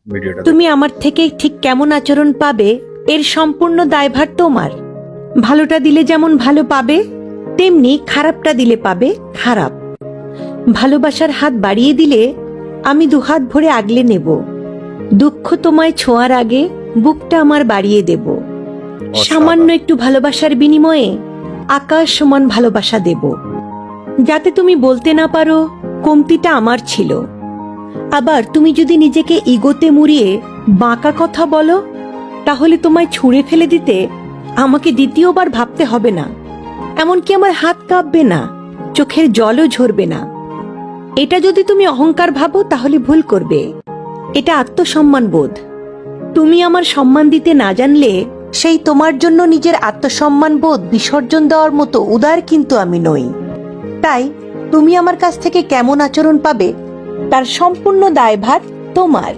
ভিডিওটা। তুমি আমার থেকে ঠিক কেমন আচরণ পাবে এর সম্পূর্ণ দায়ভার তোমার। ভালোটা দিলে যেমন ভালো পাবে, তেমনি খারাপটা দিলে পাবে খারাপ। ভালোবাসার হাত বাড়িয়ে দিলে আমি দুহাত ভরে আগলে নেব। দুঃখ তোমায় ছোঁয়ার আগে বুকটা আমার বাড়িয়ে দেব। সামান্য একটু ভালোবাসার বিনিময়ে আকাশ সমান ভালোবাসা দেব, যাতে তুমি বলতে না পারো কমতিটা আমার ছিল। আবার তুমি যদি নিজেকে ইগোতে মুড়িয়ে বাঁকা কথা বলো, তাহলে তোমায় ছুঁড়ে ফেলে দিতে আমাকে দ্বিতীয়বার ভাবতে হবে না। এমনকি আমার হাত কাঁপবে না, চোখের জলও ঝরবে না। এটা যদি তুমি অহংকার ভাবো তাহলে ভুল করবে। এটা আত্মসম্মান বোধ। তুমি আমার সম্মান দিতে না জানলে সেই তোমার জন্য নিজের আত্মসম্মান বোধ বিসর্জন দেওয়ার মতো উদার কিন্তু আমি নই। তাই তুমি আমার কাছ থেকে কেমন আচরণ পাবে তার সম্পূর্ণ দায়ভার তোমার।